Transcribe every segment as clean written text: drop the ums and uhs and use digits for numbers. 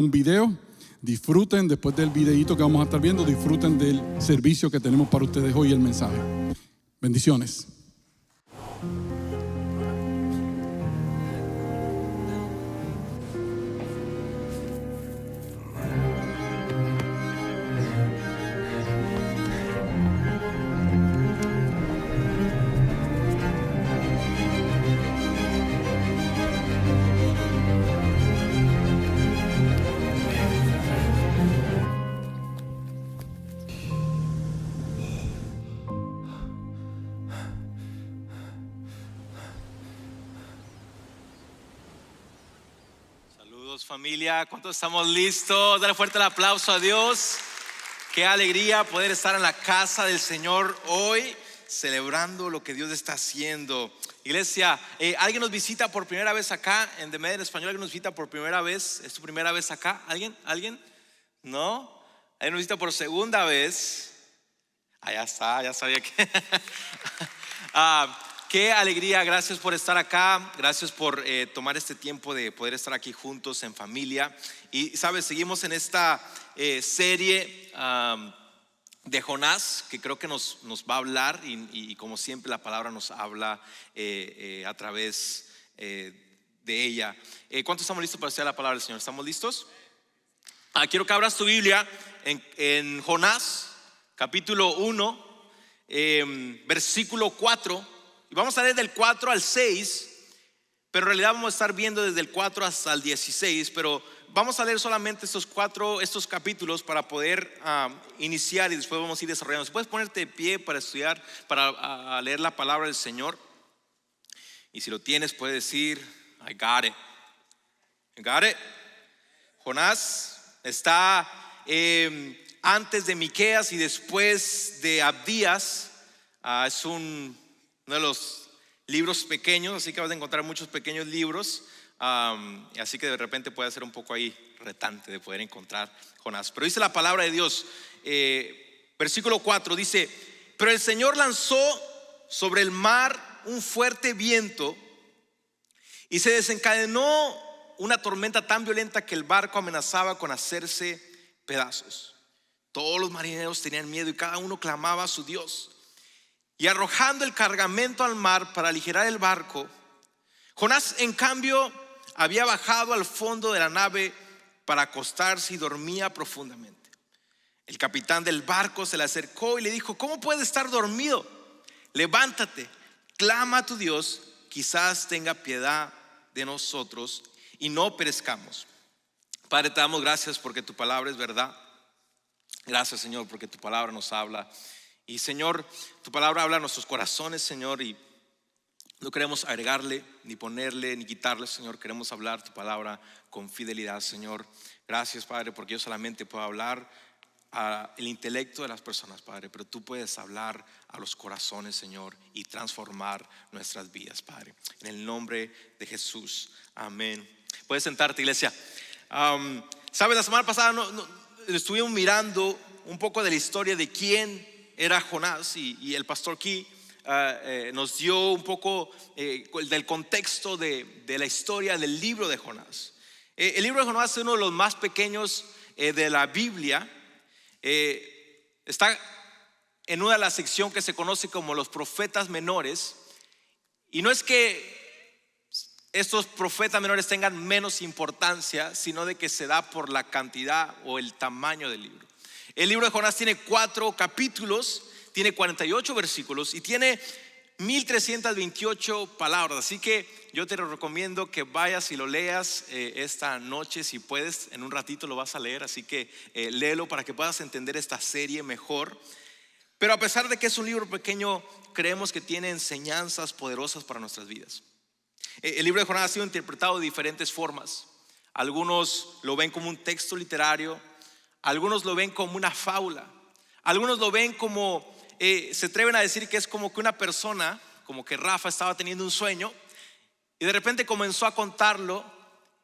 un video. Disfruten después del videíto que vamos a estar viendo, disfruten del servicio que tenemos para ustedes hoy, el mensaje. Bendiciones. Familia, ¿cuántos estamos listos? Dale fuerte el aplauso a Dios. Qué alegría poder estar en la casa del Señor hoy, celebrando lo que Dios está haciendo. Iglesia, ¿alguien nos visita por primera vez acá en The Med en español? ¿Alguien nos visita por primera vez? ¿Es tu primera vez acá? ¿Alguien? ¿No? ¿Alguien nos visita por segunda vez? Ya está, ya sabía que qué alegría, gracias por estar acá, gracias por tomar este tiempo de poder estar aquí juntos en familia. Y sabes, seguimos en esta serie de Jonás, que creo que nos va a hablar y como siempre la palabra nos habla a través de ella. ¿Cuántos estamos listos para estudiar la palabra del Señor? ¿Estamos listos? Quiero que abras tu Biblia en Jonás, capítulo 1, versículo 4. Y vamos a leer del 4 al 6, pero en realidad vamos a estar viendo desde el 4 hasta el 16. Pero vamos a leer solamente estos capítulos para poder iniciar y después vamos a ir desarrollando. Si puedes ponerte de pie para estudiar, para leer la palabra del Señor. Y si lo tienes, puedes decir, I got it. I got it. Jonás está antes de Miqueas y después de Abdías. Es uno de los libros pequeños, así que vas a encontrar muchos pequeños libros, así que de repente puede ser un poco ahí retante de poder encontrar Jonás. Pero dice la palabra de Dios, versículo 4, dice: pero el Señor lanzó sobre el mar un fuerte viento y se desencadenó una tormenta tan violenta que el barco amenazaba con hacerse pedazos. Todos los marineros tenían miedo y cada uno clamaba a su Dios. Y arrojando el cargamento al mar para aligerar el barco, Jonás en cambio había bajado al fondo de la nave para acostarse y dormía profundamente. El capitán del barco se le acercó y le dijo: ¿cómo puedes estar dormido? Levántate, clama a tu Dios, quizás tenga piedad de nosotros y no perezcamos. Padre, te damos gracias porque tu palabra es verdad. Gracias, Señor, porque tu palabra nos habla. Y Señor, tu palabra habla a nuestros corazones, Señor, y no queremos agregarle, ni ponerle, ni quitarle, Señor. Queremos hablar tu palabra con fidelidad, Señor. Gracias, Padre, porque yo solamente puedo hablar al intelecto de las personas, Padre, pero tú puedes hablar a los corazones, Señor, y transformar nuestras vidas, Padre. En el nombre de Jesús, amén. Puedes sentarte, iglesia. Sabes, la semana pasada estuvimos mirando un poco de la historia de quién era Jonás y el pastor Key nos dio un poco del contexto de la historia del libro de Jonás. El libro de Jonás es uno de los más pequeños de la Biblia. Está en una de las secciones que se conoce como los profetas menores. Y no es que estos profetas menores tengan menos importancia, sino de que se da por la cantidad o el tamaño del libro. El libro de Jonás tiene 4 capítulos, tiene 48 versículos y tiene 1328 palabras. Así que yo te recomiendo que vayas y lo leas esta noche. Si puedes, en un ratito lo vas a leer. Así que léelo para que puedas entender esta serie mejor. Pero a pesar de que es un libro pequeño, creemos que tiene enseñanzas poderosas para nuestras vidas. El libro de Jonás ha sido interpretado de diferentes formas. Algunos lo ven como un texto literario, algunos lo ven como una fábula, algunos lo ven como, se atreven a decir que es como que una persona, como que Rafa estaba teniendo un sueño y de repente comenzó a contarlo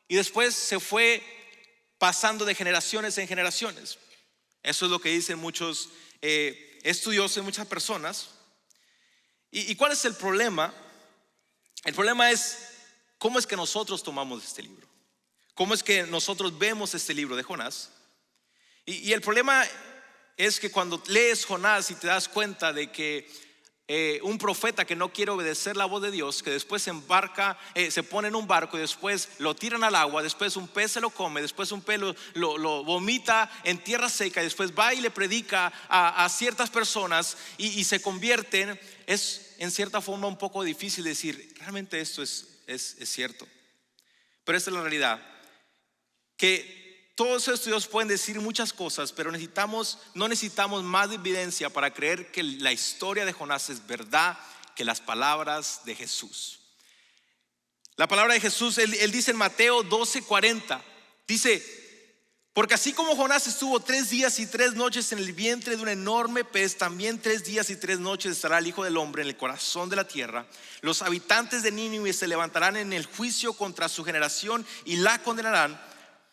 y después se fue pasando de generaciones en generaciones. Eso es lo que dicen muchos estudiosos y muchas personas. ¿Y cuál es el problema? El problema es cómo es que nosotros tomamos este libro. ¿Cómo es que nosotros vemos este libro de Jonás? Y el problema es que cuando lees Jonás y te das cuenta de que un profeta que no quiere obedecer la voz de Dios, que después se embarca, se pone en un barco y después lo tiran al agua, después un pez se lo come, después un pez lo vomita en tierra seca y después va y le predica a ciertas personas y se convierten, es en cierta forma un poco difícil decir, realmente esto es cierto. Pero esta es la realidad, que todos estos estudios pueden decir muchas cosas, pero no necesitamos más evidencia para creer que la historia de Jonás es verdad que las palabras de Jesús. La palabra de Jesús, él dice en Mateo 12:40, dice, porque así como Jonás estuvo 3 días y 3 noches en el vientre de un enorme pez, también 3 días y 3 noches estará el Hijo del Hombre en el corazón de la tierra. Los habitantes de Nínive se levantarán en el juicio contra su generación y la condenarán,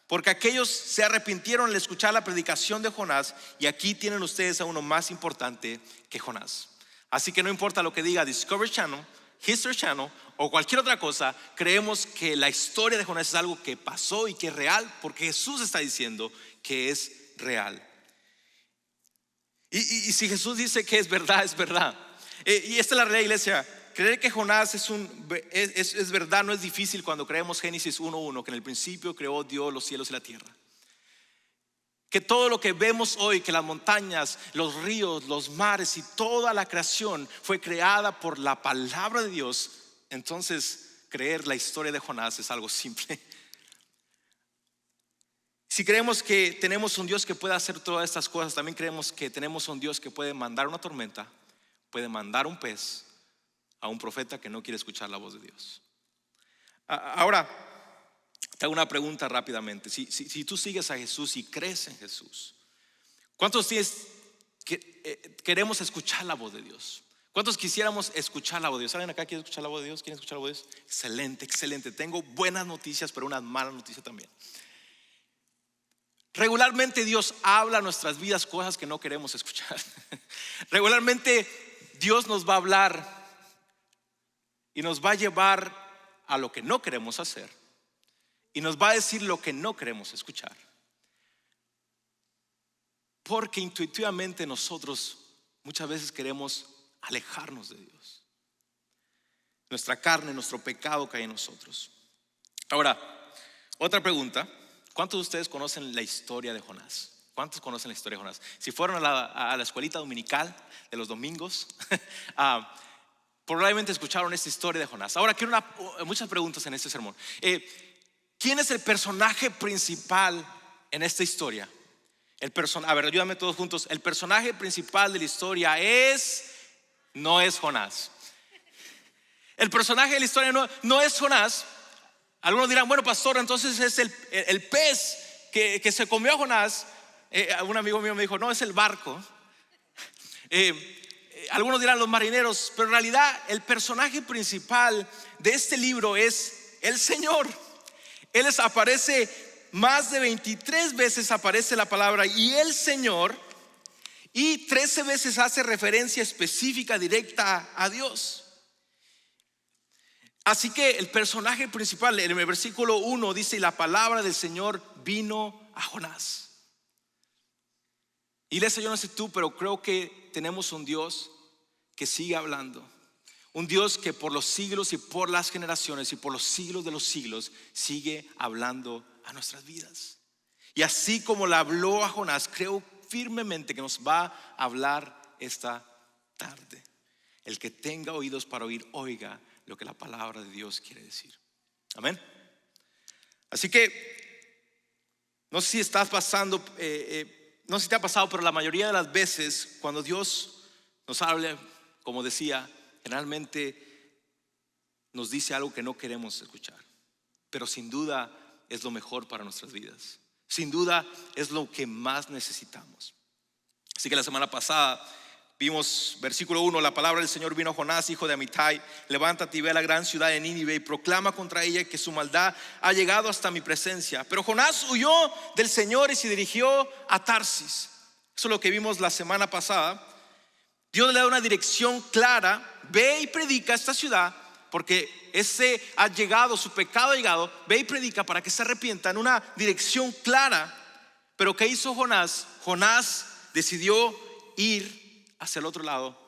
porque aquellos se arrepintieron al escuchar la predicación de Jonás, y aquí tienen ustedes a uno más importante que Jonás. Así que no importa lo que diga Discovery Channel, History Channel o cualquier otra cosa, creemos que la historia de Jonás es algo que pasó y que es real, porque Jesús está diciendo que es real. Y si Jesús dice que es verdad, es verdad. Y esta es la realidad, iglesia. Creer que Jonás es verdad no es difícil cuando creemos Génesis 1:1, que en el principio creó Dios los cielos y la tierra. Que todo lo que vemos hoy, que las montañas, los ríos, los mares y toda la creación fue creada por la palabra de Dios, entonces creer la historia de Jonás es algo simple. Si creemos que tenemos un Dios que puede hacer todas estas cosas, también creemos que tenemos un Dios que puede mandar una tormenta, puede mandar un pez a un profeta que no quiere escuchar la voz de Dios. Ahora, te hago una pregunta rápidamente. Si tú sigues a Jesús y crees en Jesús, ¿cuántos queremos escuchar la voz de Dios? ¿Cuántos quisiéramos escuchar la voz de Dios? ¿Alguien acá quiere escuchar la voz de Dios? ¿Quieren escuchar la voz de Dios? Excelente, excelente. Tengo buenas noticias, pero unas malas noticias también. Regularmente Dios habla a nuestras vidas cosas que no queremos escuchar. Regularmente Dios nos va a hablar y nos va a llevar a lo que no queremos hacer, y nos va a decir lo que no queremos escuchar, porque intuitivamente nosotros muchas veces queremos alejarnos de Dios. Nuestra carne, nuestro pecado cae en nosotros. Ahora, otra pregunta: ¿cuántos de ustedes conocen la historia de Jonás? ¿Cuántos conocen la historia de Jonás? Si fueron a la escuelita dominical de los domingos, probablemente escucharon esta historia de Jonás. Ahora quiero muchas preguntas en este sermón. ¿Quién es el personaje principal en esta historia? A ver, ayúdame todos juntos. El personaje principal de la historia no es Jonás. El personaje de la historia no es Jonás. Algunos dirán, bueno, pastor, entonces es el pez que se comió a Jonás. Un amigo mío me dijo, no, es el barco. Algunos dirán los marineros, pero en realidad el personaje principal de este libro es el Señor. Él aparece más de 23 veces, aparece la palabra y el Señor, y 13 veces hace referencia específica, directa a Dios. Así que el personaje principal en el versículo 1 dice, y la palabra del Señor vino a Jonás. Iglesia, yo no sé tú, pero creo que tenemos un Dios que sigue hablando. Un Dios que por los siglos y por las generaciones y por los siglos de los siglos sigue hablando a nuestras vidas. Y así como le habló a Jonás, creo firmemente que nos va a hablar esta tarde. El que tenga oídos para oír, oiga lo que la palabra de Dios quiere decir. Amén. Así que no sé si estás pasando, no sé si te ha pasado, pero la mayoría de las veces cuando Dios nos habla, como decía, generalmente nos dice algo que no queremos escuchar, pero sin duda es lo mejor para nuestras vidas. Sin duda es lo que más necesitamos. Así que la semana pasada vimos versículo 1, la palabra del Señor vino a Jonás, hijo de Amitai: levántate y ve a la gran ciudad de Nínive y proclama contra ella que su maldad ha llegado hasta mi presencia. Pero Jonás huyó del Señor y se dirigió a Tarsis. Eso es lo que vimos la semana pasada. Dios le da una dirección clara: ve y predica a esta ciudad porque ese ha llegado, su pecado ha llegado. Ve y predica para que se arrepienta en una dirección clara. Pero ¿qué hizo Jonás? Jonás decidió ir hacia el otro lado,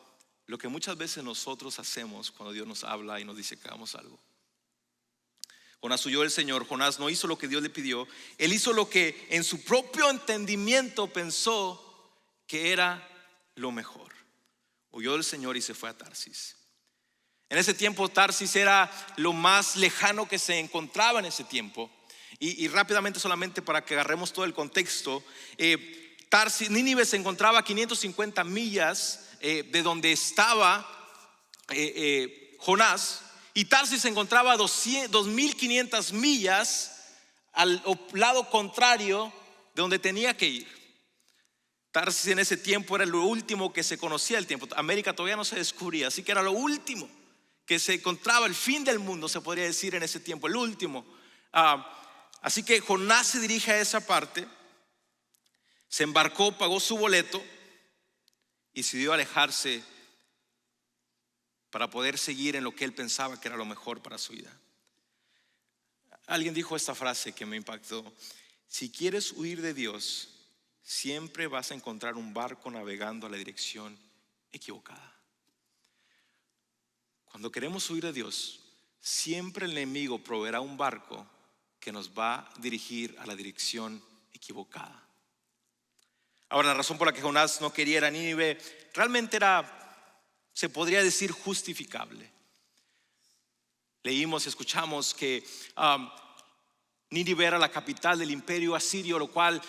lo que muchas veces nosotros hacemos cuando Dios nos habla y nos dice que hagamos algo. Jonás huyó del Señor. Jonás no hizo lo que Dios le pidió. Él hizo lo que en su propio entendimiento pensó que era lo mejor. Huyó del Señor y se fue a Tarsis. En ese tiempo Tarsis era lo más lejano que se encontraba en ese tiempo. Y rápidamente, solamente para que agarremos todo el contexto, Tarsis, Nínive se encontraba a 550 millas de donde estaba Jonás. Y Tarsis se encontraba a 2.500 millas al lado contrario de donde tenía que ir. Tarsis en ese tiempo era lo último que se conocía del tiempo. América todavía no se descubría, así que era lo último que se encontraba, el fin del mundo se podría decir en ese tiempo, el último. Así que Jonás se dirige a esa parte, se embarcó, pagó su boleto y decidió alejarse para poder seguir en lo que él pensaba que era lo mejor para su vida. Alguien dijo esta frase que me impactó: si quieres huir de Dios, siempre vas a encontrar un barco navegando a la dirección equivocada. Cuando queremos huir de Dios, siempre el enemigo proveerá un barco que nos va a dirigir a la dirección equivocada. Ahora, la razón por la que Jonás no quería ir a Nínive realmente era, se podría decir, justificable. Leímos y escuchamos que Nínive era la capital del imperio asirio, lo cual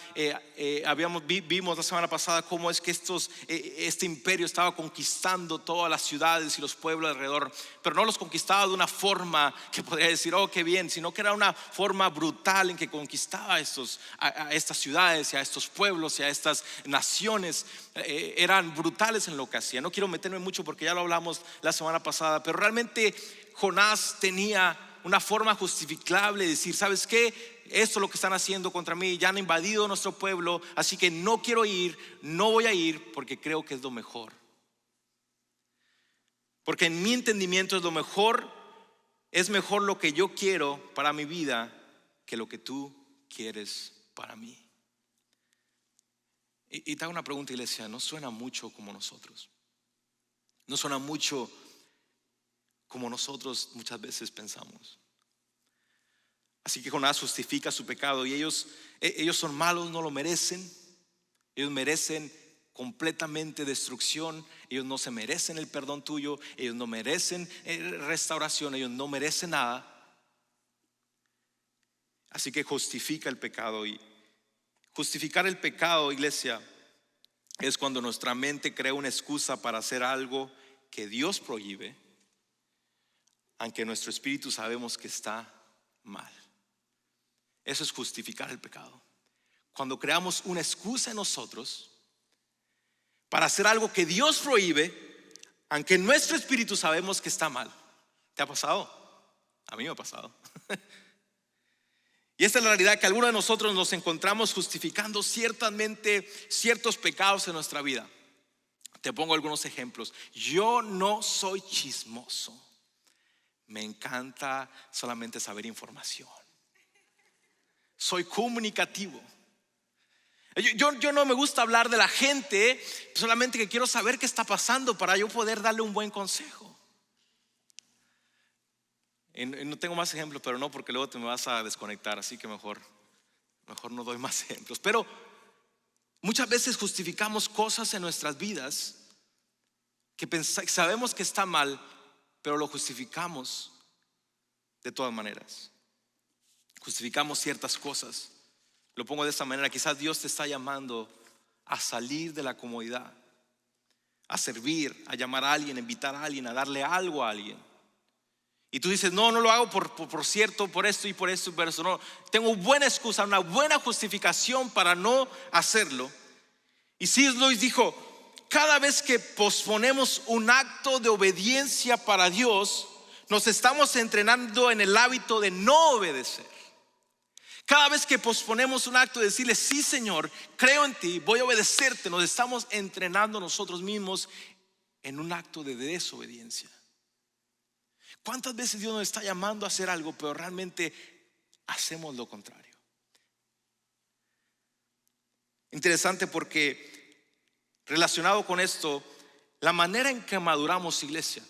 vimos la semana pasada cómo es que este imperio estaba conquistando todas las ciudades y los pueblos alrededor, pero no los conquistaba de una forma que podría decir, oh, qué bien, sino que era una forma brutal en que conquistaba a estas ciudades y a estos pueblos y a estas naciones. Eran brutales en lo que hacían. No quiero meterme mucho porque ya lo hablamos la semana pasada, pero realmente Jonás tenía una forma justificable de decir, ¿sabes qué? Esto es lo que están haciendo contra mí, ya han invadido nuestro pueblo, así que no quiero ir, no voy a ir porque creo que es lo mejor. Porque en mi entendimiento es mejor lo que yo quiero para mi vida que lo que tú quieres para mí. Y te hago una pregunta, iglesia, ¿no suena mucho como nosotros? ¿No suena mucho como nosotros muchas veces pensamos? Así que Jonás justifica su pecado y ellos son malos, no lo merecen. Ellos merecen completamente destrucción. Ellos no se merecen el perdón tuyo. Ellos no merecen restauración. Ellos no merecen nada. Así que justifica el pecado. Y justificar el pecado, iglesia, es cuando nuestra mente crea una excusa para hacer algo que Dios prohíbe, aunque nuestro espíritu sabemos que está mal. Eso es justificar el pecado. Cuando creamos una excusa en nosotros para hacer algo que Dios prohíbe, aunque en nuestro espíritu sabemos que está mal. ¿Te ha pasado? A mí me ha pasado. Y esta es la realidad, que algunos de nosotros nos encontramos justificando ciertamente ciertos pecados en nuestra vida. Te pongo algunos ejemplos. Yo no soy chismoso. Me encanta solamente saber información. Soy comunicativo. Yo no me gusta hablar de la gente, solamente que quiero saber qué está pasando para yo poder darle un buen consejo. No tengo más ejemplos, pero no, porque luego te me vas a desconectar, así que mejor no doy más ejemplos. Pero muchas veces justificamos cosas en nuestras vidas que sabemos que está mal, pero lo justificamos de todas maneras. Justificamos ciertas cosas. Lo pongo de esta manera: quizás Dios te está llamando a salir de la comodidad, a servir, a llamar a alguien, a invitar a alguien, a darle algo a alguien. Y tú dices, no lo hago por cierto, por esto y por esto y por eso. No, tengo buena excusa, una buena justificación para no hacerlo. Y C.S. Lewis dijo: cada vez que posponemos un acto de obediencia para Dios, nos estamos entrenando en el hábito de no obedecer. Cada vez que posponemos un acto de decirle, sí, Señor, creo en ti, voy a obedecerte, nos estamos entrenando nosotros mismos en un acto de desobediencia. ¿Cuántas veces Dios nos está llamando a hacer algo, pero realmente hacemos lo contrario? Interesante porque relacionado con esto, la manera en que maduramos, iglesia,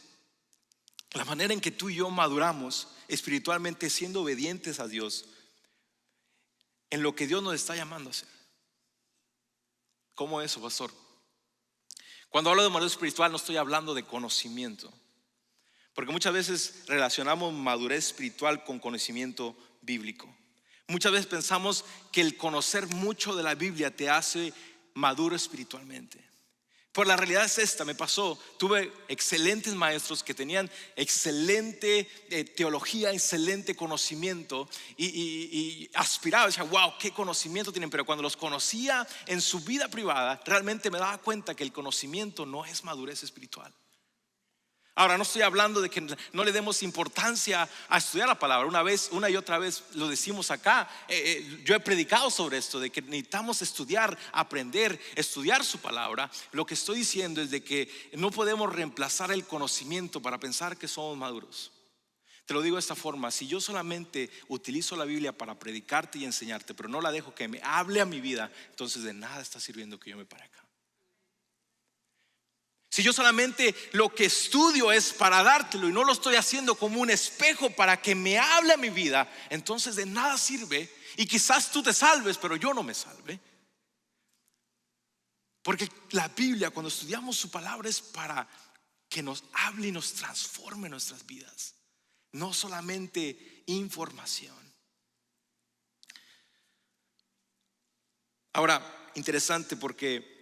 la manera en que tú y yo maduramos espiritualmente siendo obedientes a Dios en lo que Dios nos está llamando a hacer. ¿Cómo eso, pastor? Cuando hablo de madurez espiritual no estoy hablando de conocimiento, porque muchas veces relacionamos madurez espiritual con conocimiento bíblico. Muchas veces pensamos que el conocer mucho de la Biblia te hace maduro espiritualmente. Pero la realidad es esta, me pasó, tuve excelentes maestros que tenían excelente teología, excelente conocimiento y aspiraba, decía, wow, qué conocimiento tienen. Pero cuando los conocía en su vida privada, realmente me daba cuenta que el conocimiento no es madurez espiritual. Ahora, no estoy hablando de que no le demos importancia a estudiar la palabra. Una y otra vez lo decimos acá. Yo he predicado sobre esto, de que necesitamos estudiar, aprender, estudiar su palabra. Lo que estoy diciendo es de que no podemos reemplazar el conocimiento para pensar que somos maduros. Te lo digo de esta forma: si yo solamente utilizo la Biblia para predicarte y enseñarte, pero no la dejo que me hable a mi vida, entonces de nada está sirviendo que yo me pare acá. Si yo solamente lo que estudio es para dártelo y no lo estoy haciendo como un espejo para que me hable a mi vida, entonces de nada sirve. Y quizás tú te salves, pero yo no me salve. Porque la Biblia, cuando estudiamos su palabra, es para que nos hable y nos transforme nuestras vidas, no solamente información. Ahora, interesante porque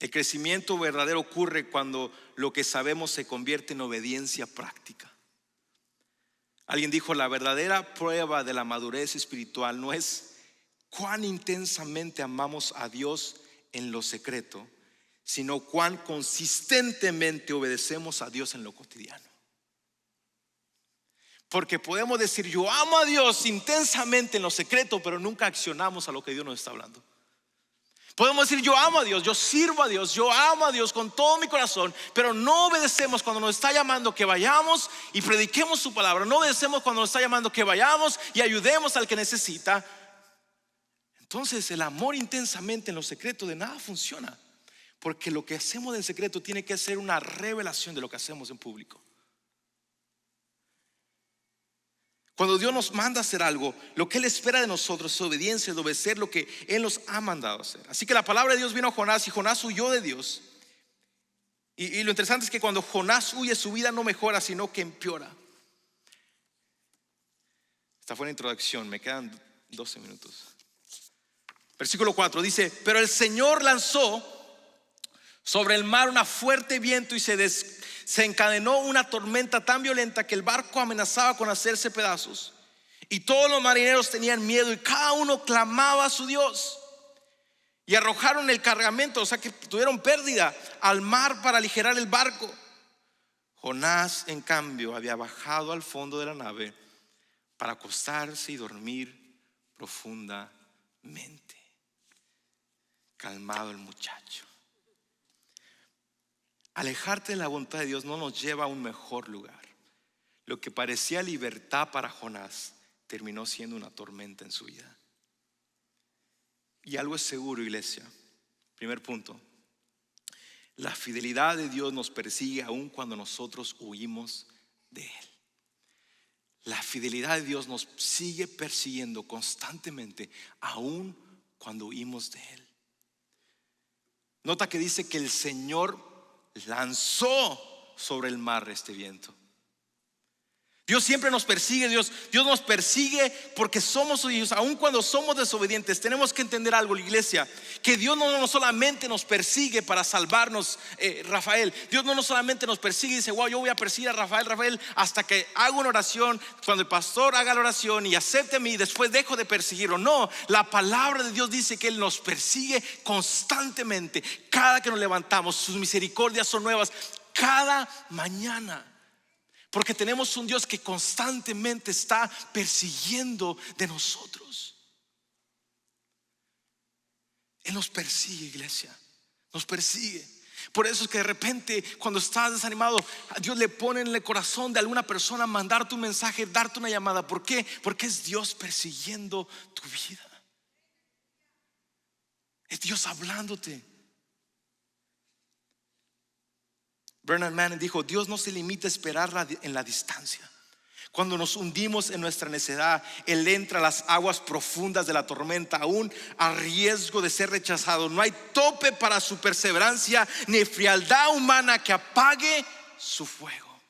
el crecimiento verdadero ocurre cuando lo que sabemos se convierte en obediencia práctica. Alguien dijo: la verdadera prueba de la madurez espiritual no es cuán intensamente amamos a Dios en lo secreto, sino cuán consistentemente obedecemos a Dios en lo cotidiano. Porque podemos decir: yo amo a Dios intensamente en lo secreto, pero nunca accionamos a lo que Dios nos está hablando. Podemos decir: yo amo a Dios, yo sirvo a Dios, yo amo a Dios con todo mi corazón, pero no obedecemos cuando nos está llamando que vayamos y prediquemos su palabra. No obedecemos cuando nos está llamando que vayamos y ayudemos al que necesita. Entonces el amor intensamente en lo secreto de nada funciona, porque lo que hacemos en secreto tiene que ser una revelación de lo que hacemos en público. Cuando Dios nos manda a hacer algo, lo que Él espera de nosotros es obediencia, es obedecer lo que Él nos ha mandado a hacer. Así que la palabra de Dios vino a Jonás y Jonás huyó de Dios. Y lo interesante es que cuando Jonás huye, su vida no mejora, sino que empeora. Esta fue la introducción, me quedan 12 minutos. Versículo 4 dice: pero el Señor lanzó sobre el mar un fuerte viento y se encadenó una tormenta tan violenta que el barco amenazaba con hacerse pedazos. Y todos los marineros tenían miedo y cada uno clamaba a su Dios. Y arrojaron el cargamento, o sea que tuvieron pérdida, al mar para aligerar el barco. Jonás, en cambio, había bajado al fondo de la nave para acostarse y dormir profundamente. Calmado el muchacho. Alejarte de la voluntad de Dios no nos lleva a un mejor lugar. Lo que parecía libertad para Jonás terminó siendo una tormenta en su vida. Y algo es seguro, iglesia. Primer punto: la fidelidad de Dios nos persigue aun cuando nosotros huimos de Él. La fidelidad de Dios nos sigue persiguiendo constantemente aun cuando huimos de Él. Nota que dice que el Señor lanzó sobre el mar este viento. Dios siempre nos persigue. Dios nos persigue porque somos sus hijos. Aun cuando somos desobedientes, tenemos que entender algo, la iglesia, que Dios no solamente nos persigue para salvarnos, Rafael. Dios no solamente nos persigue y dice: wow, yo voy a perseguir a Rafael hasta que haga una oración, cuando el pastor haga la oración y acepte a mí, después dejo de perseguirlo. No, la palabra de Dios dice que Él nos persigue constantemente. Cada que nos levantamos, sus misericordias son nuevas cada mañana. Porque tenemos un Dios que constantemente está persiguiendo de nosotros. Él nos persigue, iglesia. Nos persigue. Por eso es que de repente cuando estás desanimado, a Dios le pone en el corazón de alguna persona mandarte un mensaje, darte una llamada. ¿Por qué? Porque es Dios persiguiendo tu vida. Es Dios hablándote. Bernard Manning dijo: Dios no se limita a esperar en la distancia. Cuando nos hundimos en nuestra necedad, Él entra a las aguas profundas de la tormenta, aún a riesgo de ser rechazado. No hay tope para su perseverancia, ni frialdad humana que apague su fuego.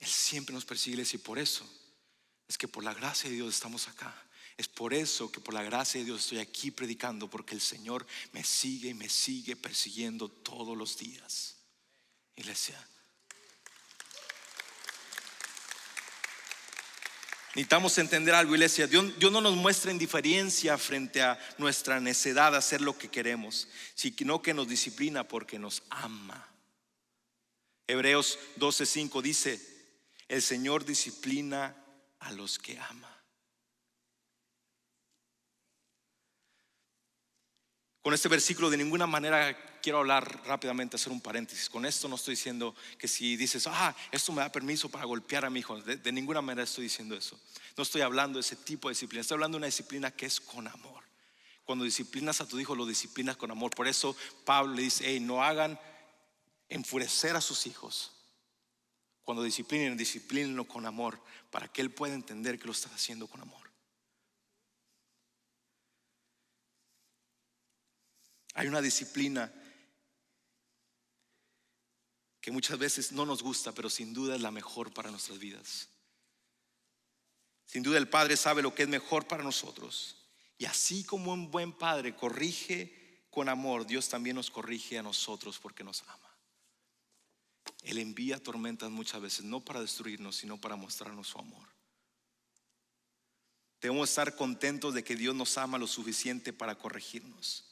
Él siempre nos persigue, y por eso es que por la gracia de Dios estamos acá. Es por eso que por la gracia de Dios estoy aquí predicando, porque el Señor me sigue y me sigue persiguiendo todos los días. Iglesia, necesitamos entender algo, iglesia. Dios no nos muestra indiferencia frente a nuestra necedad de hacer lo que queremos, sino que nos disciplina porque nos ama. Hebreos 12:5 dice: el Señor disciplina a los que ama. Con este versículo de ninguna manera quiero hablar rápidamente, hacer un paréntesis. Con esto no estoy diciendo que si dices: esto me da permiso para golpear a mi hijo. De ninguna manera estoy diciendo eso. No estoy hablando de ese tipo de disciplina. Estoy hablando de una disciplina que es con amor. Cuando disciplinas a tu hijo, lo disciplinas con amor. Por eso Pablo le dice: no hagan enfurecer a sus hijos. Cuando disciplínenlo con amor, para que él pueda entender que lo estás haciendo con amor. Hay una disciplina que muchas veces no nos gusta, pero sin duda es la mejor para nuestras vidas. Sin duda el Padre sabe lo que es mejor para nosotros. Y así como un buen padre corrige con amor, Dios también nos corrige a nosotros porque nos ama. Él envía tormentas muchas veces, no para destruirnos, sino para mostrarnos su amor. Debemos estar contentos de que Dios nos ama lo suficiente para corregirnos.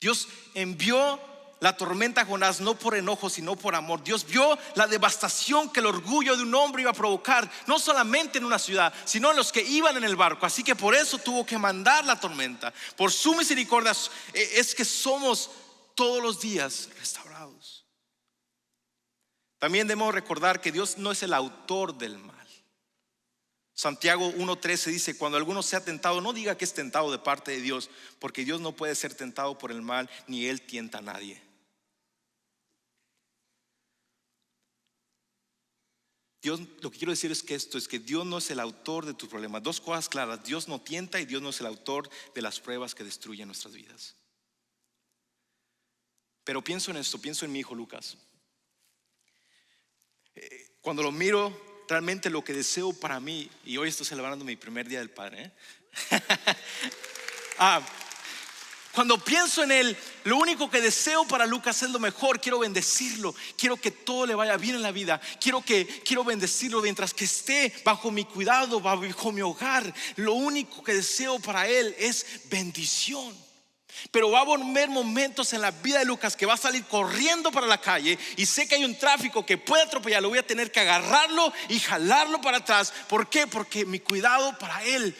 Dios envió la tormenta a Jonás no por enojo, sino por amor. Dios vio la devastación que el orgullo de un hombre iba a provocar, no solamente en una ciudad, sino en los que iban en el barco. Así que por eso tuvo que mandar la tormenta. Por su misericordia es que somos todos los días restaurados. También debemos recordar que Dios no es el autor del mal. Santiago 1:13 dice: cuando alguno sea tentado, no diga que es tentado de parte de Dios, porque Dios no puede ser tentado por el mal, ni Él tienta a nadie. Dios, lo que quiero decir es que Dios no es el autor de tus problemas. Dos cosas claras: Dios no tienta y Dios no es el autor de las pruebas que destruyen nuestras vidas. Pero pienso en esto, pienso en mi hijo Lucas. Cuando lo miro, realmente lo que deseo para mí, y hoy estoy celebrando mi primer día del padre, cuando pienso en él, lo único que deseo para Lucas es lo mejor. Quiero bendecirlo, quiero que todo le vaya bien en la vida. Quiero bendecirlo mientras que esté bajo mi cuidado, bajo mi hogar. Lo único que deseo para él es bendición. Pero va a haber momentos en la vida de Lucas que va a salir corriendo para la calle y sé que hay un tráfico que puede atropellarlo. Voy a tener que agarrarlo y jalarlo para atrás. ¿Por qué? Porque mi cuidado para él,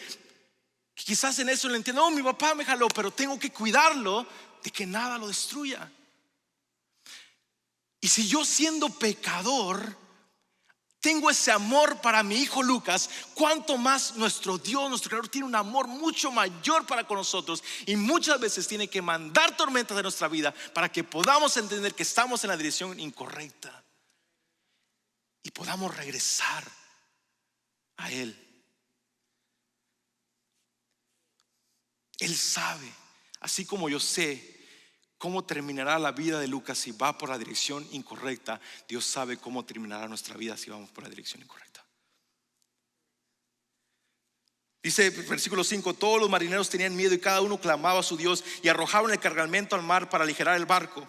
quizás en eso lo entiendo: mi papá me jaló, pero tengo que cuidarlo de que nada lo destruya. Y si yo, siendo pecador, tengo ese amor para mi hijo Lucas, cuánto más nuestro Dios, nuestro Creador, tiene un amor mucho mayor para con nosotros. Y muchas veces tiene que mandar tormentas de nuestra vida para que podamos entender que estamos en la dirección incorrecta y podamos regresar a Él. Él sabe, así como yo sé cómo terminará la vida de Lucas si va por la dirección incorrecta, Dios sabe cómo terminará nuestra vida si vamos por la dirección incorrecta. Dice versículo 5: todos los marineros tenían miedo y cada uno clamaba a su Dios y arrojaban el cargamento al mar para aligerar el barco.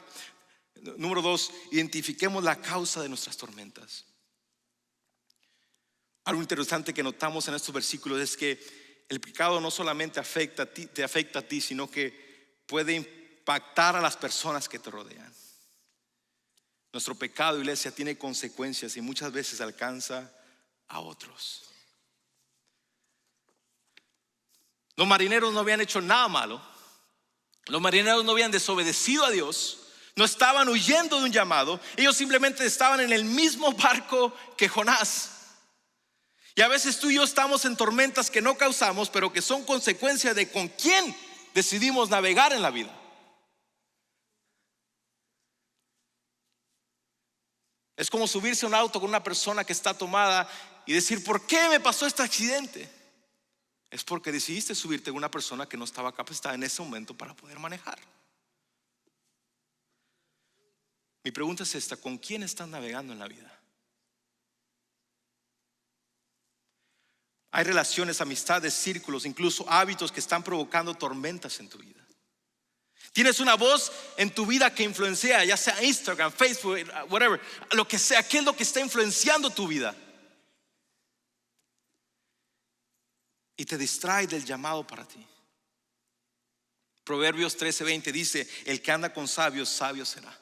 Número 2, identifiquemos la causa de nuestras tormentas. Algo interesante que notamos en estos versículos es que el pecado no solamente te afecta a ti, sino que puede impactar a las personas que te rodean. Nuestro pecado, iglesia, tiene consecuencias y muchas veces alcanza a otros. Los marineros no habían hecho nada malo. Los marineros no habían desobedecido a Dios. No estaban huyendo de un llamado, ellos simplemente estaban en el mismo barco que Jonás. Y a veces tú y yo estamos en tormentas que no causamos, pero que son consecuencia de con quién decidimos navegar en la vida. Es como subirse a un auto con una persona que está tomada y decir, ¿por qué me pasó este accidente? Es porque decidiste subirte con una persona que no estaba capacitada en ese momento para poder manejar. Mi pregunta es esta: ¿con quién estás navegando en la vida? Hay relaciones, amistades, círculos, incluso hábitos que están provocando tormentas en tu vida. Tienes una voz en tu vida que influencia, ya sea Instagram, Facebook, whatever, lo que sea. ¿Qué es lo que está influenciando tu vida? Y te distrae del llamado para ti. Proverbios 13:20 dice: el que anda con sabios, sabio será,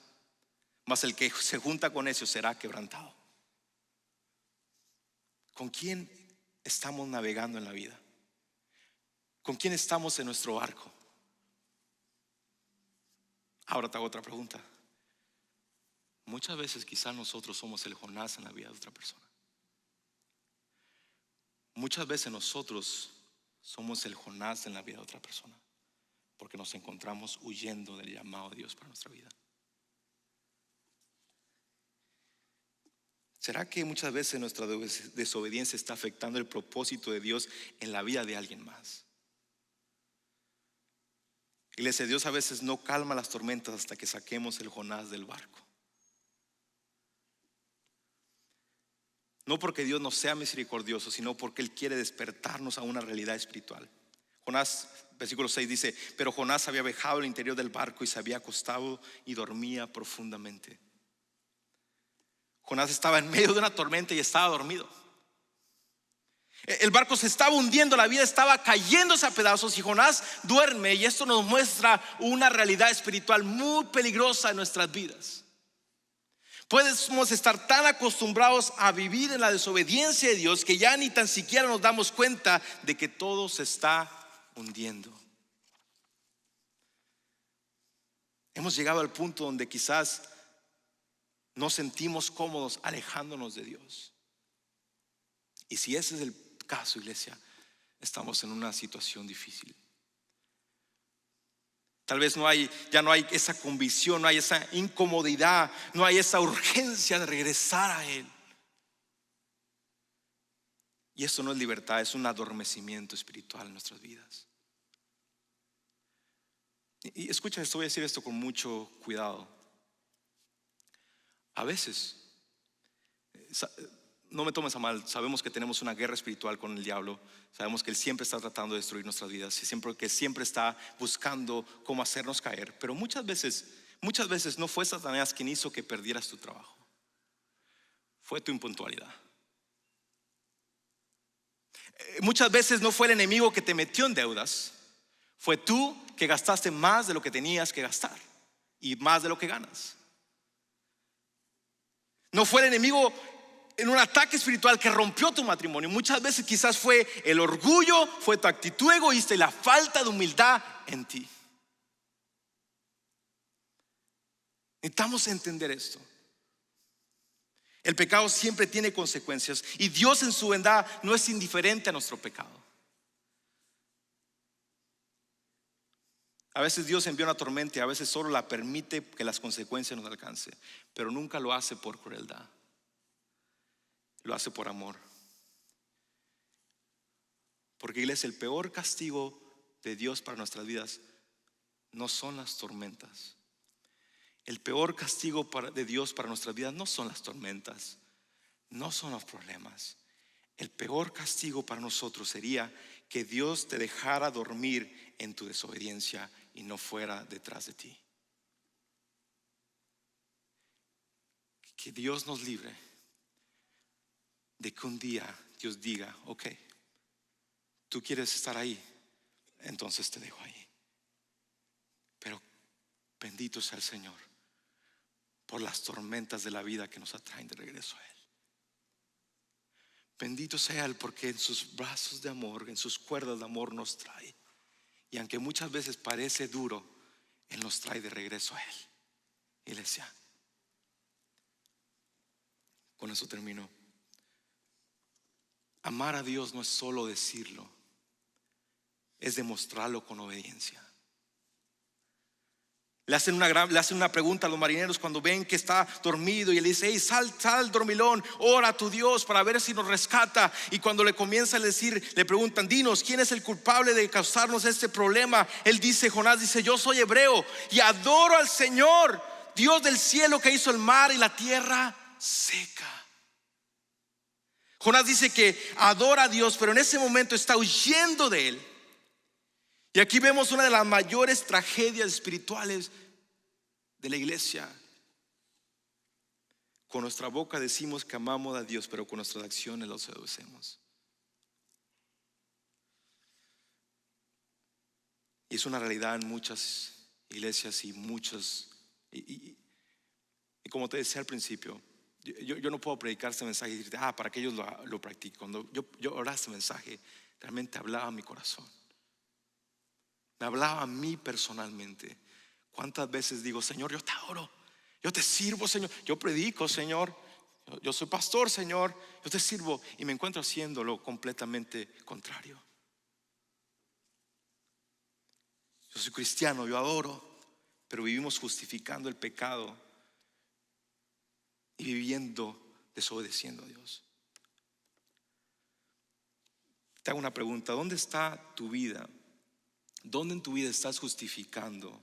mas el que se junta con necios será quebrantado. ¿Con quién estamos navegando en la vida? ¿Con quién estamos en nuestro barco? Ahora te hago otra pregunta. Muchas veces quizás nosotros somos el Jonás en la vida de otra persona. Muchas veces nosotros somos el Jonás en la vida de otra persona, porque nos encontramos huyendo del llamado de Dios para nuestra vida. ¿Será que muchas veces nuestra desobediencia está afectando el propósito de Dios en la vida de alguien más? Iglesia, Dios a veces no calma las tormentas hasta que saquemos el Jonás del barco. No porque Dios no sea misericordioso, sino porque Él quiere despertarnos a una realidad espiritual. Jonás, versículo 6 dice: pero Jonás había viajado al interior del barco y se había acostado y dormía profundamente. Jonás estaba en medio de una tormenta y estaba dormido. El barco se estaba hundiendo, la vida estaba cayéndose a pedazos y Jonás duerme. Y esto nos muestra una realidad espiritual muy peligrosa en nuestras vidas. Podemos estar tan acostumbrados a vivir en la desobediencia de Dios que ya ni tan siquiera nos damos cuenta de que todo se está hundiendo. Hemos llegado al punto donde quizás nos sentimos cómodos alejándonos de Dios. Y si ese es el caso, iglesia, estamos en una situación difícil. Tal vez ya no hay esa convicción, no hay esa incomodidad, no hay esa urgencia de regresar a Él. Y eso no es libertad, es un adormecimiento espiritual en nuestras vidas. Y escucha esto, voy a decir esto con mucho cuidado. A veces, no me tomes a mal, sabemos que tenemos una guerra espiritual con el diablo. Sabemos que él siempre está tratando de destruir nuestras vidas, que siempre está buscando cómo hacernos caer. Pero muchas veces no fue Satanás quien hizo que perdieras tu trabajo. Fue tu impuntualidad. Muchas veces no fue el enemigo que te metió en deudas. Fue tú que gastaste más de lo que tenías que gastar y más de lo que ganas. No fue el enemigo en un ataque espiritual que rompió tu matrimonio. Muchas veces quizás fue el orgullo, fue tu actitud egoísta y la falta de humildad en ti. Necesitamos entender esto. El pecado siempre tiene consecuencias y Dios en su bondad no es indiferente a nuestro pecado. A veces Dios envía una tormenta y a veces solo la permite que las consecuencias nos alcancen, pero nunca lo hace por crueldad. Lo hace por amor. Porque, iglesia, el peor castigo de Dios para nuestras vidas no son las tormentas. El peor castigo de Dios para nuestras vidas no son las tormentas, no son los problemas. El peor castigo para nosotros sería que Dios te dejara dormir en tu desobediencia y no fuera detrás de ti. Que Dios nos libre de que un día Dios diga: ok, tú quieres estar ahí, entonces te dejo ahí. Pero bendito sea el Señor por las tormentas de la vida que nos atraen de regreso a Él. Bendito sea Él porque en sus brazos de amor, en sus cuerdas de amor nos trae. Y aunque muchas veces parece duro, Él nos trae de regreso a Él. iglesia. Con eso termino. Amar a Dios no es solo decirlo, es demostrarlo con obediencia. Le hacen una pregunta a los marineros cuando ven que está dormido, y él dice: hey, sal dormilón, ora a tu Dios para ver si nos rescata. Y cuando le comienza a decir, le preguntan: dinos, ¿quién es el culpable de causarnos este problema? Él dice, Jonás dice: yo soy hebreo y adoro al Señor, Dios del cielo, que hizo el mar y la tierra seca. Jonás dice que adora a Dios, pero en ese momento está huyendo de él. Y aquí vemos una de las mayores tragedias espirituales de la iglesia. Con nuestra boca decimos que amamos a Dios, pero con nuestras acciones los seducemos. Y es una realidad en muchas iglesias y muchos. Y como te decía al principio, yo no puedo predicar este mensaje y decirte: para que ellos lo practiquen. Cuando yo oraba este mensaje, realmente hablaba a mi corazón. Me hablaba a mí personalmente. ¿Cuántas veces digo: Señor, yo te adoro, yo te sirvo, Señor, yo predico, Señor, yo soy pastor, Señor, yo te sirvo, y me encuentro haciéndolo completamente contrario? Yo soy cristiano, yo adoro, pero vivimos justificando el pecado y viviendo desobedeciendo a Dios. Te hago una pregunta: ¿dónde está tu vida? ¿Dónde en tu vida estás justificando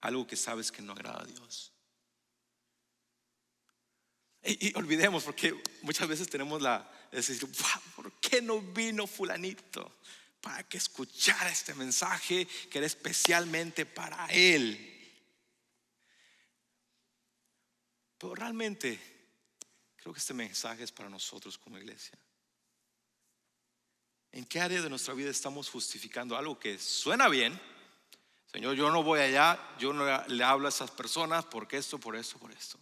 algo que sabes que no agrada a Dios? Y olvidemos, porque muchas veces tenemos decir: ¿por qué no vino fulanito para que escuchara este mensaje que era especialmente para él? Pero realmente creo que este mensaje es para nosotros como iglesia. ¿En qué área de nuestra vida estamos justificando algo que suena bien? Señor, yo no voy allá, yo no le hablo a esas personas porque esto, por esto, por esto.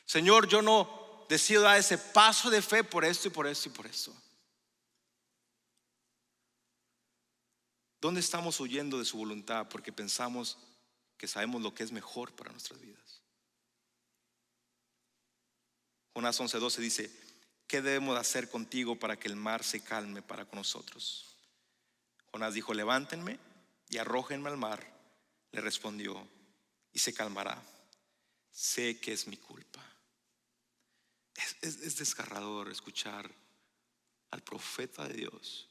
Señor, yo no decido dar ese paso de fe por esto y por esto y por esto. ¿Dónde estamos huyendo de su voluntad porque pensamos que sabemos lo que es mejor para nuestras vidas? Jonás 11:12 dice: ¿qué debemos hacer contigo para que el mar se calme para con nosotros? Jonás dijo: levántenme y arrójenme al mar. Le respondió: y se calmará. Sé que es mi culpa. Es desgarrador escuchar al profeta de Dios,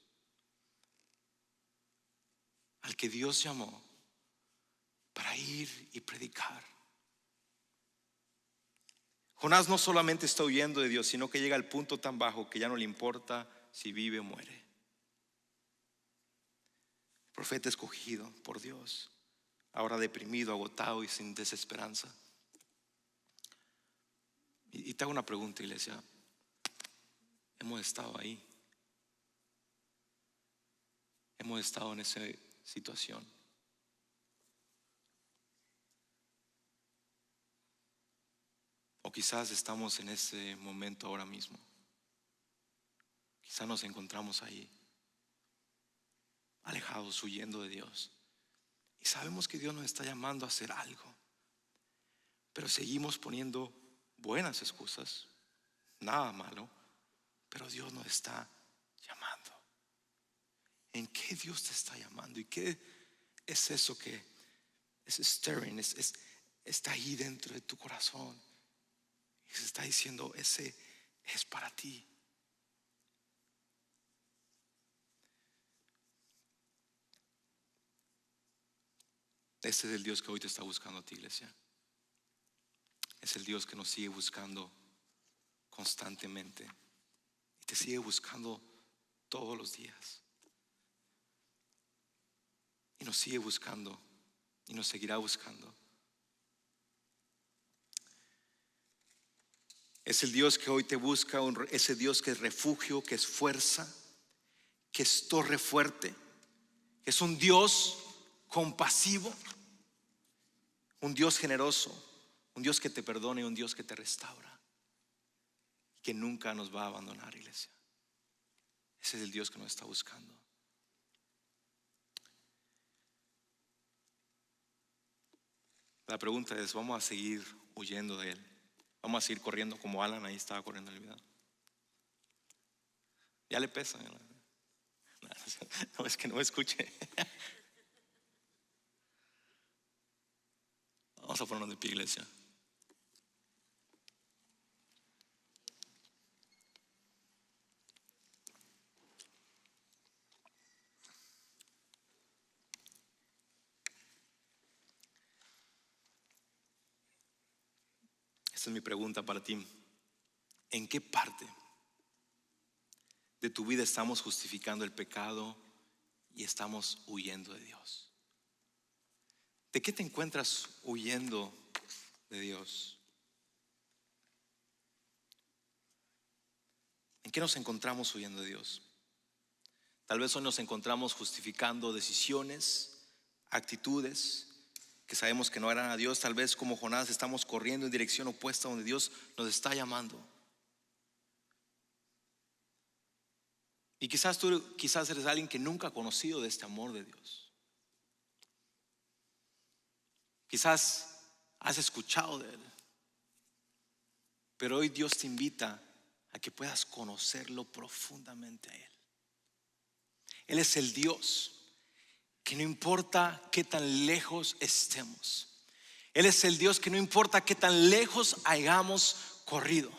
al que Dios llamó para ir y predicar. Jonás no solamente está huyendo de Dios, sino que llega al punto tan bajo que ya no le importa si vive o muere. El profeta escogido por Dios, ahora deprimido, agotado y sin desesperanza. Y te hago una pregunta, iglesia: ¿hemos estado ahí? ¿Hemos estado en esa situación? O quizás estamos en ese momento ahora mismo. Quizás nos encontramos ahí, alejados, huyendo de Dios. Y sabemos que Dios nos está llamando a hacer algo, pero seguimos poniendo buenas excusas. Nada malo, pero Dios nos está llamando. ¿En qué Dios te está llamando? ¿Y qué es eso que es stirring, está ahí dentro de tu corazón? Y se está diciendo: ese es para ti. Ese es el Dios que hoy te está buscando a ti, iglesia. Es el Dios que nos sigue buscando constantemente y te sigue buscando todos los días. Y nos sigue buscando y nos seguirá buscando. Es el Dios que hoy te busca, ese Dios que es refugio, que es fuerza, que es torre fuerte, que es un Dios compasivo, un Dios generoso, un Dios que te perdona y un Dios que te restaura, que nunca nos va a abandonar, iglesia. Ese es el Dios que nos está buscando. La pregunta es: ¿vamos a seguir huyendo de Él. Vamos a seguir corriendo como Alan ahí estaba corriendo en el video. Ya le pesa. No, es que no me escuche. Vamos a ponernos de pie, iglesia. Esta es mi pregunta para ti. ¿En qué parte de tu vida estamos justificando el pecado y estamos huyendo de Dios? ¿De qué te encuentras huyendo de Dios? ¿En qué nos encontramos huyendo de Dios? Tal vez hoy nos encontramos justificando decisiones, actitudes que sabemos que no harán a Dios. Tal vez como Jonás estamos corriendo en dirección opuesta a donde Dios nos está llamando. Y quizás tú eres alguien que nunca ha conocido de este amor de Dios. Quizás has escuchado de Él, pero hoy Dios te invita a que puedas conocerlo profundamente a Él. Él es el Dios que no importa qué tan lejos estemos. Él es el Dios que no importa qué tan lejos hayamos corrido.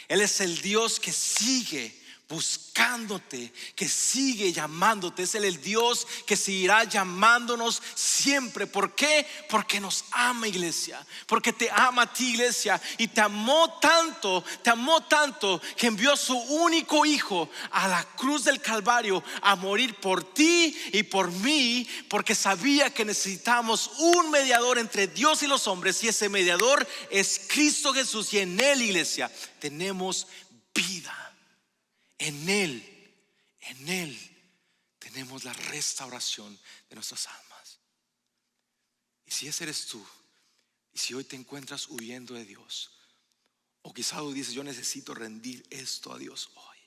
Él es el Dios que sigue buscándote, que sigue llamándote. Es el Dios que seguirá llamándonos siempre. ¿Por qué? Porque nos ama, iglesia. Porque te ama a ti, iglesia. Y te amó tanto que envió a su único hijo a la cruz del Calvario a morir por ti y por mí, porque sabía que necesitamos un mediador entre Dios y los hombres, y ese mediador es Cristo Jesús. Y en Él, iglesia, tenemos vida. En Él tenemos la restauración de nuestras almas. Y si ese eres tú, y si hoy te encuentras huyendo de Dios, o quizás tú dices: yo necesito rendir esto a Dios hoy,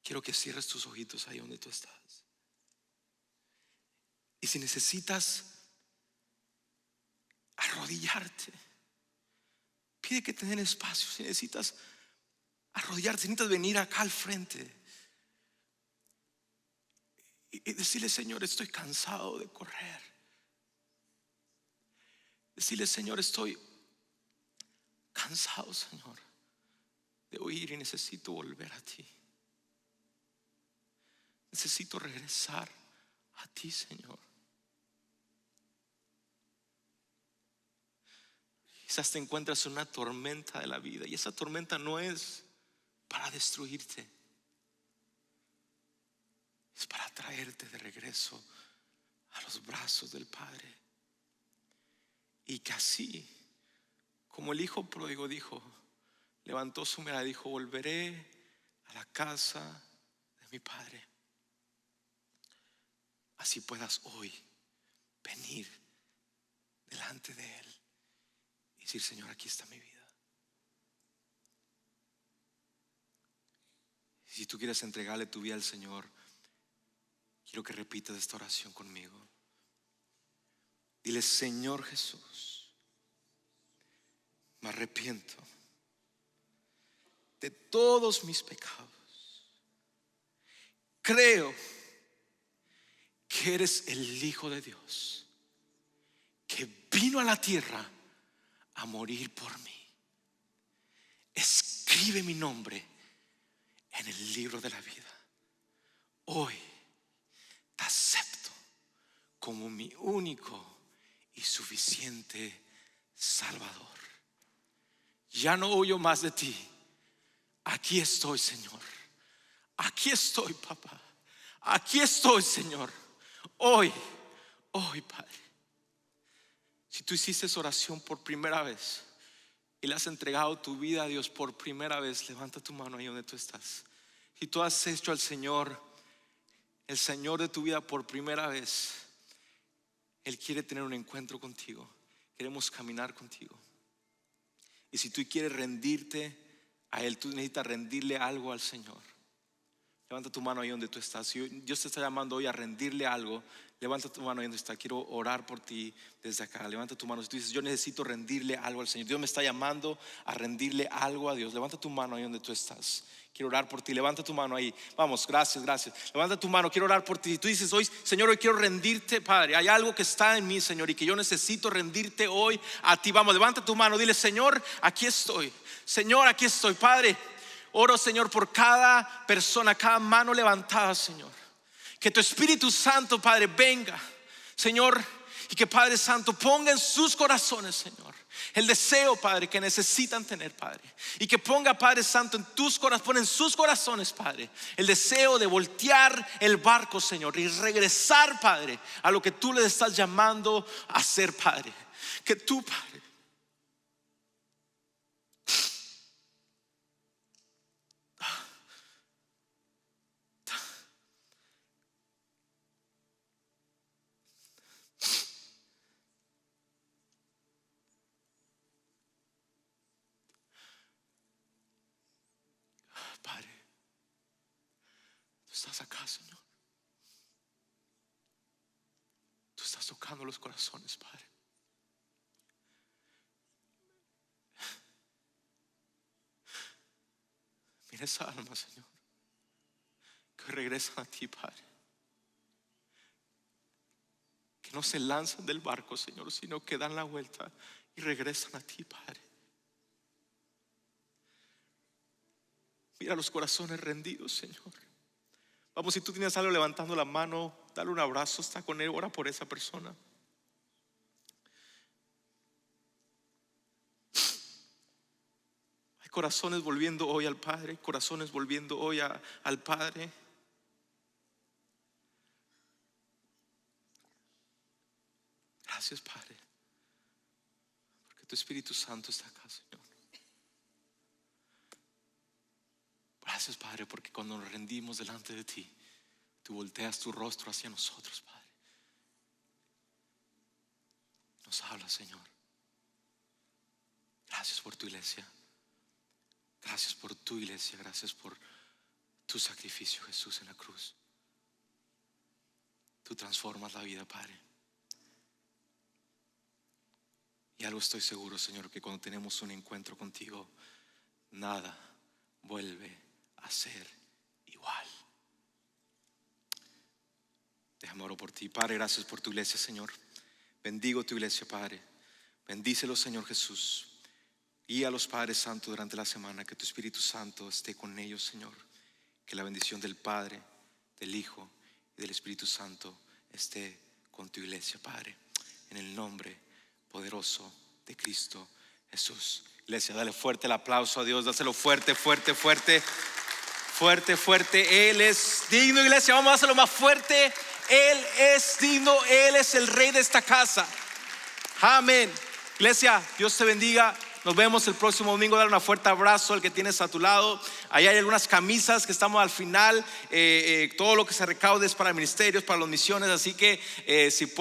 quiero que cierres tus ojitos ahí donde tú estás. Y si necesitas arrodillarte, pide que te den espacio. Si necesitas arrodillarte, si necesitas venir acá al frente y decirle: Señor, estoy cansado de correr. Decirle: Señor, estoy cansado, Señor, de huir y necesito volver a ti. Necesito regresar a ti, Señor. Quizás te encuentras en una tormenta de la vida, y esa tormenta no es para destruirte, es para traerte de regreso a los brazos del Padre. Y que así como el hijo pródigo dijo, levantó su mirada y dijo: volveré a la casa de mi padre, así puedas hoy venir delante de Él y decir: Señor, aquí está mi vida. Si tú quieres entregarle tu vida al Señor, quiero que repitas esta oración conmigo. Dile: Señor Jesús, me arrepiento de todos mis pecados. Creo que eres el Hijo de Dios, que vino a la tierra a morir por mí. Escribe mi nombre en el libro de la vida. Hoy te acepto como mi único y suficiente Salvador. Ya no huyo más de ti. Aquí estoy, Señor. Aquí estoy, papá. Aquí estoy, Señor. Hoy, Padre. Si tú hiciste esa oración por primera vez y le has entregado tu vida a Dios por primera vez, levanta tu mano ahí donde tú estás. Si tú has hecho al Señor el Señor de tu vida por primera vez, Él quiere tener un encuentro contigo. Queremos caminar contigo. Y si tú quieres rendirte a Él, tú necesitas rendirle algo al Señor. Levanta tu mano ahí donde tú estás. Si Dios te está llamando hoy a rendirle algo, Levanta tu mano ahí donde está. Quiero orar por ti desde acá. Levanta tu mano. Si tú dices, yo necesito rendirle algo al Señor, Dios me está llamando a rendirle algo a Dios, levanta tu mano ahí donde tú estás. Quiero orar por ti. Levanta tu mano ahí. Vamos, gracias. Levanta tu mano, quiero orar por ti. Si tú dices hoy, Señor, hoy quiero rendirte, Padre, hay algo que está en mí, Señor, y que yo necesito rendirte hoy a ti. Vamos, levanta tu mano, dile, Señor, aquí estoy. Señor, aquí estoy, Padre. Oro, Señor, por cada persona, cada mano levantada, Señor. Que tu Espíritu Santo, Padre, venga, Señor, y que Padre Santo ponga en sus corazones, Señor, el deseo, Padre, que necesitan tener, Padre. Y que ponga, Padre Santo, en tus corazones, pon en sus corazones, Padre, el deseo de voltear el barco, Señor, y regresar, Padre, a lo que tú le estás llamando a hacer, Padre. Que tú, Padre, Padre, tú estás acá, Señor. Tú estás tocando los corazones, Padre. Mira esa alma, Señor, que regresan a ti, Padre. Que no se lanzan del barco, Señor, sino que dan la vuelta y regresan a ti, Padre. Mira los corazones rendidos, Señor. Vamos, si tú tienes algo levantando la mano, dale un abrazo, está con él, ora por esa persona. Hay corazones volviendo hoy al Padre, corazones volviendo hoy al Padre. Gracias, Padre, porque tu Espíritu Santo está acá, Señor. Gracias, Padre, porque cuando nos rendimos delante de ti, tú volteas tu rostro hacia nosotros, Padre. Nos habla, Señor. Gracias por tu iglesia. Gracias por tu iglesia. Gracias por tu sacrificio, Jesús, en la cruz. Tú transformas la vida, Padre. Y algo estoy seguro, Señor, que cuando tenemos un encuentro contigo, nada vuelve a ser igual. Déjame orar por ti, Padre. Gracias por tu iglesia, Señor. Bendigo tu iglesia, Padre. Bendícelo, Señor Jesús. Y a los Padres Santos durante la semana, que tu Espíritu Santo esté con ellos, Señor. Que la bendición del Padre, del Hijo y del Espíritu Santo esté con tu iglesia, Padre. En el nombre poderoso de Cristo Jesús. Iglesia, dale fuerte el aplauso a Dios. Dáselo fuerte, fuerte, fuerte. Fuerte, fuerte. Él es digno, iglesia. Vamos a hacerlo más fuerte. Él es digno. Él es el rey de esta casa. Amén. Iglesia, Dios te bendiga. Nos vemos el próximo domingo. Dale un fuerte abrazo al que tienes a tu lado. Ahí hay algunas camisas que estamos al final. Todo lo que se recaude es para ministerios, para las misiones. Así que si puedes